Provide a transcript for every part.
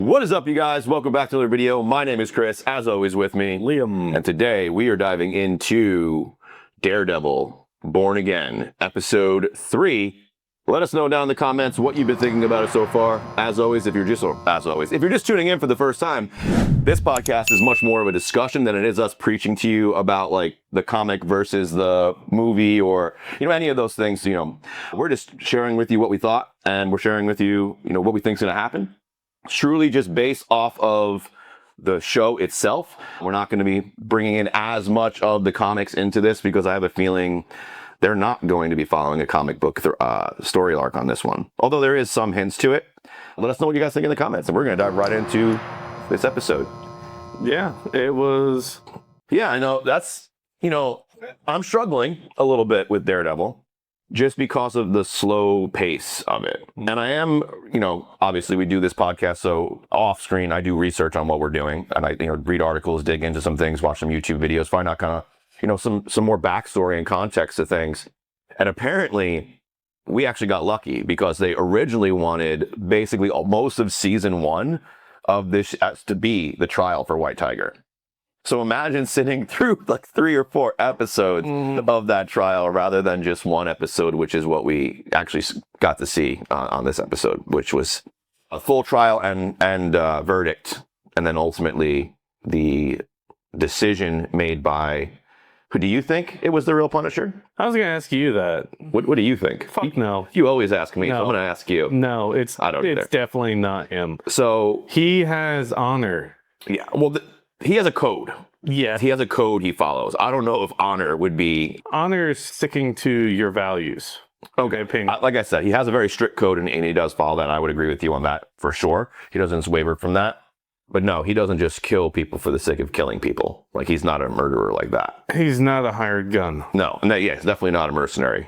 What is up, you guys? Welcome back to another video. My name is Chris, as always with me, Liam. and today we are diving into Daredevil, Born Again, episode 3. Let us know down in the comments what you've been thinking about it so far. As always, if you're just tuning in for the first time, this podcast is much more of a discussion than it is us preaching to you about like the comic versus the movie or, any of those things. We're just sharing with you what we thought, and we're sharing with you, what we think is going to happen. Truly just based off of the show itself. We're not going to be bringing in as much of the comics into this because I have a feeling they're not going to be following a comic book story arc on this one. Although there is some hints to it. Let us know what you guys think in the comments, and we're going to dive right into this episode. Yeah, it was... Yeah, I know. That's, I'm struggling a little bit with Daredevil just because of the slow pace of it. And I am, obviously we do this podcast, so off screen I do research on what we're doing, and I read articles, dig into some things, watch some YouTube videos, find out kind of some more backstory and context to things. And apparently we actually got lucky because they originally wanted basically most of season 1 of this to be the trial for White Tiger. So imagine sitting through like 3 or 4 episodes of that trial rather than just one episode, which is what we actually got to see on this episode, which was a full trial and verdict. And then ultimately the decision made by, who do you think it was the real Punisher? I was going to ask you that. What do you think? Fuck no. You always ask me, No. so I'm going to ask you. No, it's care. definitely not him. So He has honor. yeah, well, he has a code. Yeah. He has a code he follows. I don't know if honor would be... Honor is sticking to your values. Okay. Opinion. Like I said, he has a very strict code, and he does follow that. And I would agree with you on that for sure. He doesn't waver from that. But no, he doesn't just kill people for the sake of killing people. Like, he's not a murderer like that. He's not a hired gun. No, he's definitely not a mercenary.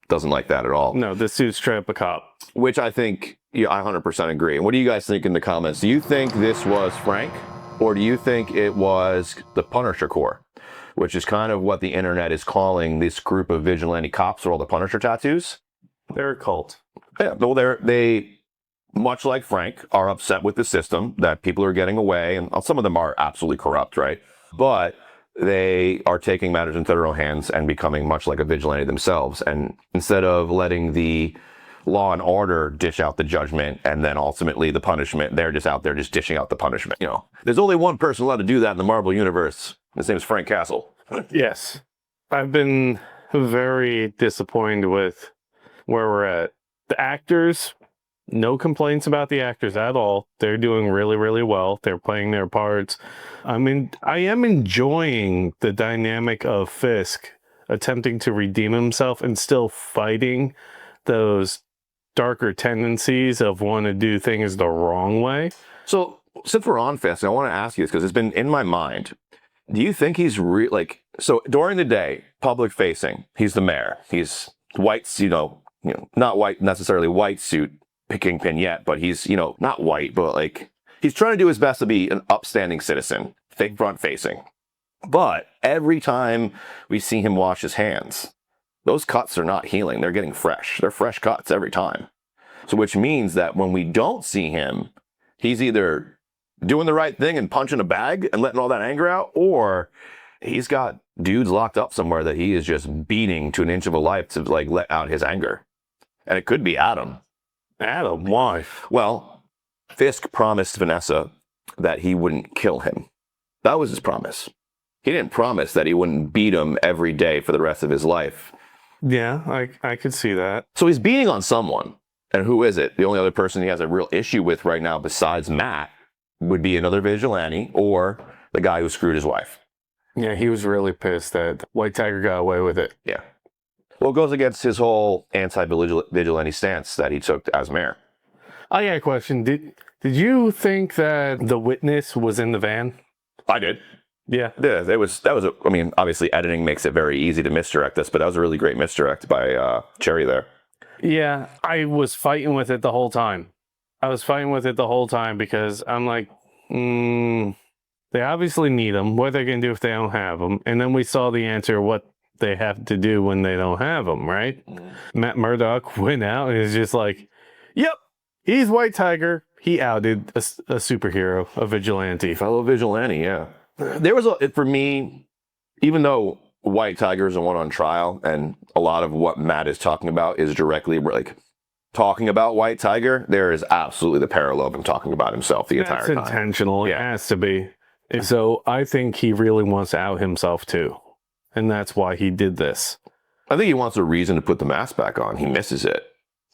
Doesn't like that at all. No, this dude's straight up a cop. Which I think, I 100% agree. What do you guys think in the comments? Do you think this was Frank? Or do you think it was the Punisher Corps? Which is kind of what the internet is calling this group of vigilante cops with all the Punisher tattoos. They're a cult. Yeah, well, they, much like Frank, are upset with the system that people are getting away, and some of them are absolutely corrupt, right? But they are taking matters into their own hands and becoming much like a vigilante themselves. And instead of letting the law and order dish out the judgment and then ultimately the punishment, they're just out there just dishing out the punishment. There's only one person allowed to do that in the Marvel universe. His name is Frank Castle. Yes. I've been very disappointed with where we're at. The actors, no complaints about the actors at all. They're doing really, really well. They're playing their parts. I am enjoying the dynamic of Fisk attempting to redeem himself and still fighting those darker tendencies of wanting to do things the wrong way. So since we're on Fisk, I want to ask you this because it's been in my mind. Do you think he's so during the day, public facing, he's the mayor. He's white, not white, necessarily white suit Kingpin yet, but he's, not white, but like he's trying to do his best to be an upstanding citizen, front facing. But every time we see him wash his hands, those cuts are not healing. They're getting fresh. They're fresh cuts every time. So which means that when we don't see him, he's either doing the right thing and punching a bag and letting all that anger out, or he's got dudes locked up somewhere that he is just beating to an inch of a life to like let out his anger. And it could be Adam. Adam, why? Well, Fisk promised Vanessa that he wouldn't kill him. That was his promise. He didn't promise that he wouldn't beat him every day for the rest of his life. Yeah, I could see that. So he's beating on someone. And who is it? The only other person he has a real issue with right now besides Matt would be another vigilante or the guy who screwed his wife. Yeah, he was really pissed that White Tiger got away with it. Yeah. Well, it goes against his whole anti-vigilante stance that he took as mayor. I got a question. Did you think that the witness was in the van? I did. Yeah. Yeah, obviously editing makes it very easy to misdirect this, but that was a really great misdirect by Cherry there. Yeah, I was fighting with it the whole time. Because I'm like, they obviously need them. What are they going to do if they don't have them? And then we saw the answer, what they have to do when they don't have them, right? Matt Murdock went out and is just like, yep, he's White Tiger. He outed a superhero, a vigilante. Fellow vigilante, yeah. There was for me, even though White Tiger is the one on trial, and a lot of what Matt is talking about is directly like talking about White Tiger, there is absolutely the parallel of him talking about himself the entire time. That's intentional. Yeah. It has to be. So I think he really wants to out himself too. And that's why he did this. I think he wants a reason to put the mask back on. He misses it.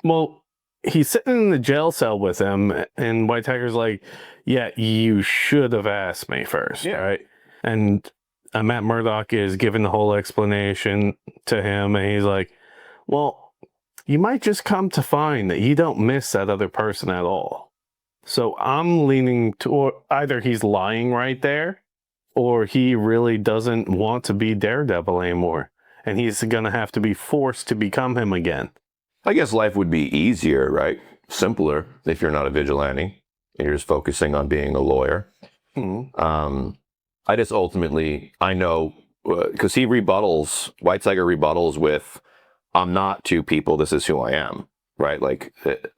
Well, he's sitting in the jail cell with him, and White Tiger's like, yeah, you should have asked me first, right? And Matt Murdock is giving the whole explanation to him, and he's like, well, you might just come to find that you don't miss that other person at all. So I'm leaning toward either he's lying right there, or he really doesn't want to be Daredevil anymore, and he's going to have to be forced to become him again. I guess life would be easier, right? Simpler if you're not a vigilante and you're just focusing on being a lawyer. Mm-hmm. I just ultimately, I know, because White Tiger rebuttals with, I'm not two people, this is who I am, right? Like,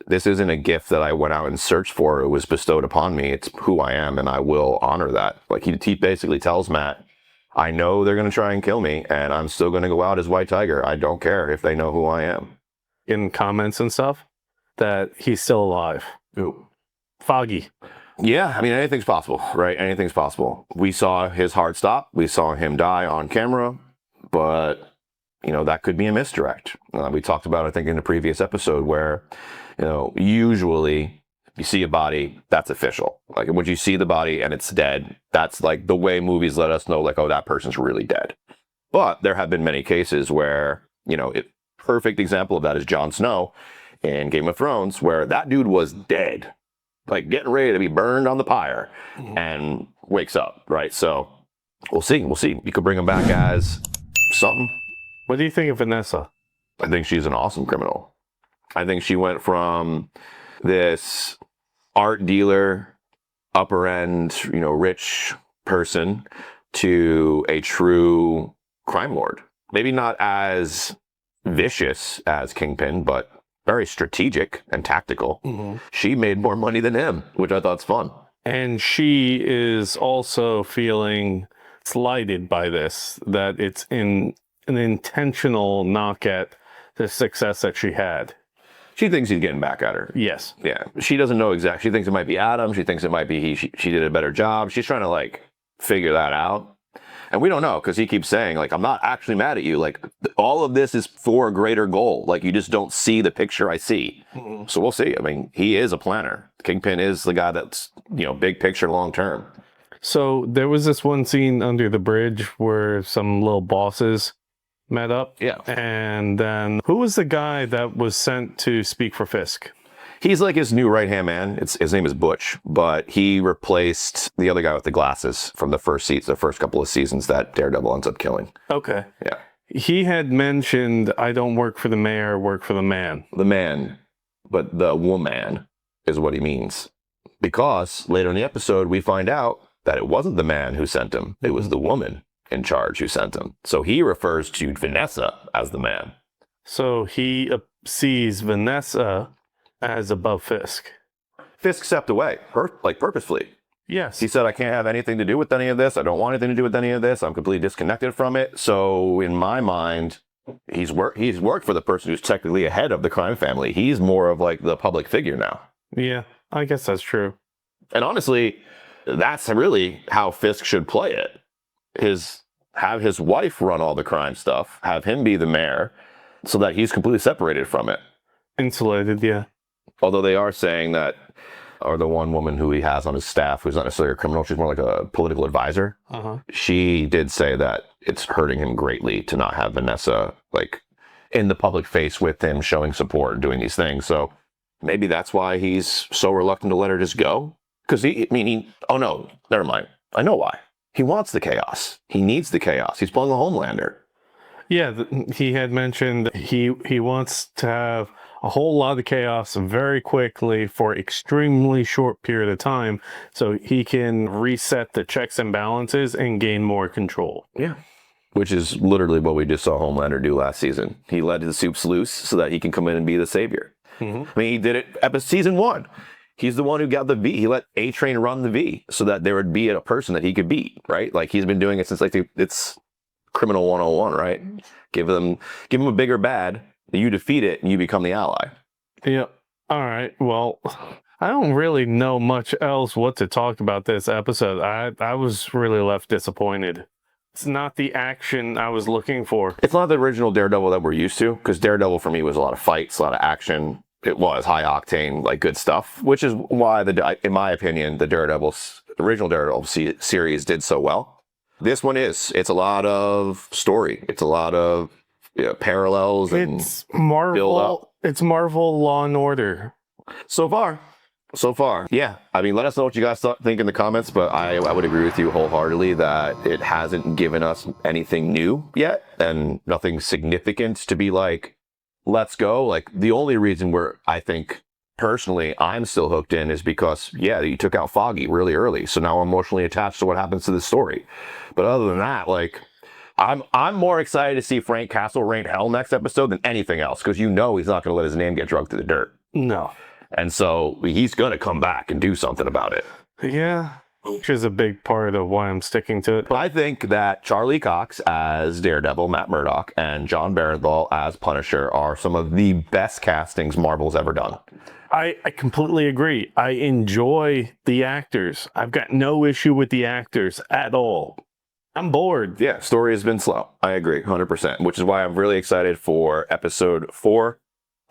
this isn't a gift that I went out and searched for. It was bestowed upon me. It's who I am, and I will honor that. Like, he basically tells Matt, I know they're going to try and kill me, and I'm still going to go out as White Tiger. I don't care if they know who I am. In comments and stuff, that he's still alive. Ooh. Foggy. Yeah, I mean, anything's possible, right? Anything's possible. We saw his heart stop. We saw him die on camera, but, that could be a misdirect. We talked about, I think, in the previous episode where, usually you see a body, that's official. Like, when you see the body and it's dead, that's like the way movies let us know, like, oh, that person's really dead. But there have been many cases where, perfect example of that is Jon Snow in Game of Thrones, where that dude was dead, like getting ready to be burned on the pyre, and wakes up, right? So we'll see. You could bring him back as something. What do you think of Vanessa? I think she's an awesome criminal. I think she went from this art dealer, upper end, rich person to a true crime lord. Maybe not as vicious as Kingpin, but very strategic and tactical. Mm-hmm. She made more money than him, which I thought's fun. And she is also feeling slighted by this, that it's an intentional knock at the success that she had. She thinks he's getting back at her. Yes. Yeah. She doesn't know exactly. She thinks it might be Adam. She thinks it might be she did a better job. She's trying to figure that out. And we don't know, because he keeps saying, I'm not actually mad at you. Like, all of this is for a greater goal. Like, you just don't see the picture I see. Mm-hmm. So we'll see. I mean, he is a planner. Kingpin is the guy that's, big picture, long term. So there was this one scene under the bridge where some little bosses met up. Yeah. And then who was the guy that was sent to speak for Fisk? He's like his new right-hand man. His name is Butch, but he replaced the other guy with the glasses from the first couple of seasons that Daredevil ends up killing. Okay. Yeah. He had mentioned, I don't work for the mayor, I work for the man. The man, but the woman is what he means. Because later in the episode, we find out that it wasn't the man who sent him. It was the woman in charge who sent him. So he refers to Vanessa as the man. So he sees Vanessa as above Fisk. Fisk stepped away, purposefully. Yes. He said, I can't have anything to do with any of this. I don't want anything to do with any of this. I'm completely disconnected from it. So in my mind, he's worked for the person who's technically ahead of the crime family. He's more of the public figure now. Yeah, I guess that's true. And honestly, that's really how Fisk should play it. Have his wife run all the crime stuff, have him be the mayor, so that he's completely separated from it. Insulated, yeah. Although they are saying that, or the one woman who he has on his staff, who's not necessarily a criminal, she's more like a political advisor. Uh-huh. She did say that it's hurting him greatly to not have Vanessa in the public face with him, showing support and doing these things. So maybe that's why he's so reluctant to let her just go. Because oh no, never mind. I know why. He wants the chaos. He needs the chaos. He's playing a Homelander. Yeah, he had mentioned he wants to have a whole lot of chaos very quickly for extremely short period of time so he can reset the checks and balances and gain more control. Yeah. Which is literally what we just saw Homelander do last season. He let his soups loose so that he can come in and be the savior. Mm-hmm. I mean, he did it season 1. He's the one who got the V. He let A-Train run the V so that there would be a person that he could beat, right? Like, he's been doing it since, like, it's Criminal 101, right? Give him a bigger bad, you defeat it, and you become the ally. Yep. All right. Well, I don't really know much else what to talk about this episode. I was really left disappointed. It's not the action I was looking for. It's not the original Daredevil that we're used to, because Daredevil for me was a lot of fights, a lot of action. It was high octane, like, good stuff, which is why, in my opinion, the original Daredevil series did so well. This one it's a lot of story. It's a lot of parallels and It's Marvel. build up. It's Marvel Law and Order. So far. Yeah. I mean, let us know what you guys think in the comments, but I would agree with you wholeheartedly that it hasn't given us anything new yet and nothing significant to be like, let's go. Like, the only reason I think personally I'm still hooked in is because, you took out Foggy really early. So now I'm emotionally attached to what happens to the story. But other than that, like, I'm more excited to see Frank Castle rain hell next episode than anything else, because he's not going to let his name get drugged to the dirt. No. And so he's going to come back and do something about it. Yeah. Which is a big part of why I'm sticking to it. But I think that Charlie Cox as Daredevil, Matt Murdock, and John Bernthal as Punisher are some of the best castings Marvel's ever done. I completely agree. I enjoy the actors. I've got no issue with the actors at all. I'm bored. Yeah, story has been slow. I agree, 100%, which is why I'm really excited for episode 4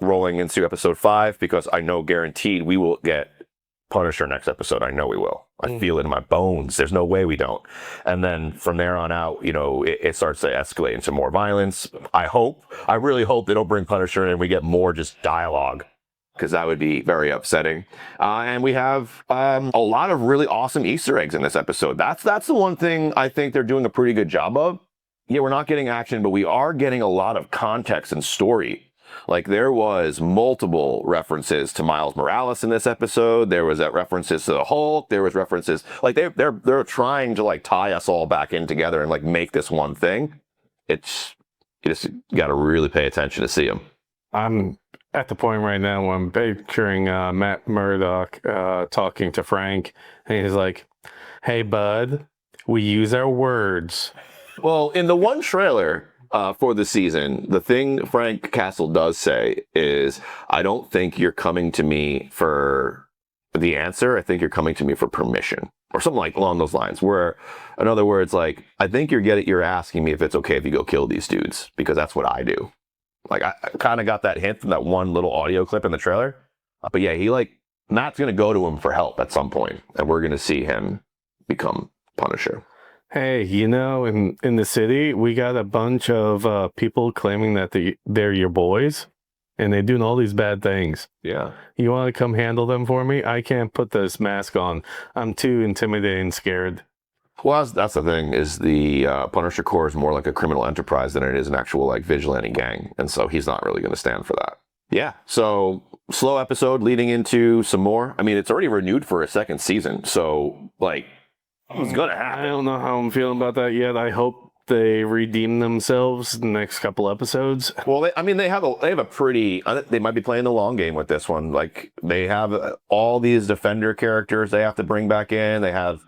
rolling into episode 5, because I know guaranteed we will get Punisher next episode. I know we will. I feel it in my bones. There's no way we don't. And then from there on out, it starts to escalate into more violence. I really hope they don't bring Punisher in and we get more just dialogue, because that would be very upsetting. And we have a lot of really awesome Easter eggs in this episode. That's the one thing I think they're doing a pretty good job of. Yeah, we're not getting action, but we are getting a lot of context and story. Like, there was multiple references to Miles Morales in this episode. There was references to the Hulk. There was references, like, they're trying to, like, tie us all back in together and, like, make this one thing. You just got to really pay attention to see them. I'm at the point right now where I'm picturing Matt Murdock talking to Frank, and he's like, "Hey, bud, we use our words." Well, in the one trailer for the season, the thing Frank Castle does say is, I don't think you're coming to me for the answer. I think you're coming to me for permission, or something like along those lines, where, in other words, like, I think you're asking me if it's okay if you go kill these dudes, because that's what I do. Like, I kind of got that hint from that one little audio clip in the trailer. But yeah, Matt's going to go to him for help at some point, and we're going to see him become Punisher. Hey, in the city, we got a bunch of people claiming that they're your boys, and they're doing all these bad things. Yeah. You want to come handle them for me? I can't put this mask on. I'm too intimidated and scared. Well, that's the thing, is the Punisher Corps is more like a criminal enterprise than it is an actual, like, vigilante gang. And so he's not really going to stand for that. Yeah. So slow episode leading into some more. I mean, it's already renewed for a second season. So, like, it's going to happen. I don't know how I'm feeling about that yet. I hope they redeem themselves the next couple episodes. Well, they have a pretty, they might be playing the long game with this one. Like, they have all these Defender characters they have to bring back in. They have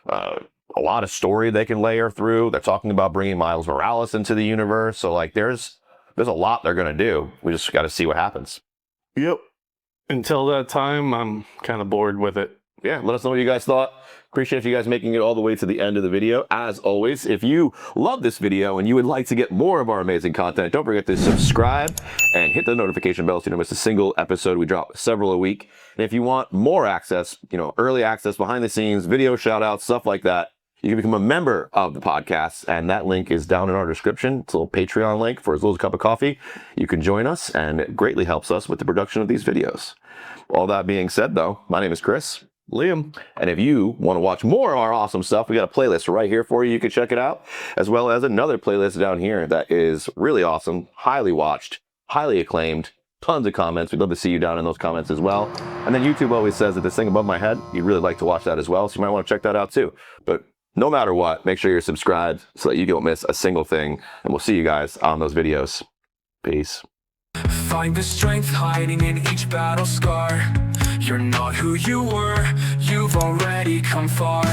a lot of story they can layer through. They're talking about bringing Miles Morales into the universe. So, like, there's a lot they're going to do. We just got to see what happens. Yep. Until that time, I'm kind of bored with it. Yeah, let us know what you guys thought. Appreciate you guys making it all the way to the end of the video. As always, if you love this video and you would like to get more of our amazing content, don't forget to subscribe and hit the notification bell so you don't miss a single episode. We drop several a week. And if you want more access, early access, behind the scenes, video shout outs, stuff like that, you can become a member of the podcast, and that link is down in our description. It's a little Patreon link for as little as a cup of coffee. You can join us, and it greatly helps us with the production of these videos. All that being said, though, my name is Chris. Liam. And if you want to watch more of our awesome stuff, we got a playlist right here for you. You can check it out, as well as another playlist down here that is really awesome, highly watched, highly acclaimed, tons of comments. We'd love to see you down in those comments as well. And then YouTube always says that this thing above my head, you'd really like to watch that as well, so you might want to check that out too. But no matter what, make sure you're subscribed so that you don't miss a single thing. And we'll see you guys on those videos. Peace. Find the strength hiding in each battle scar. You're not who you were, you've already come far.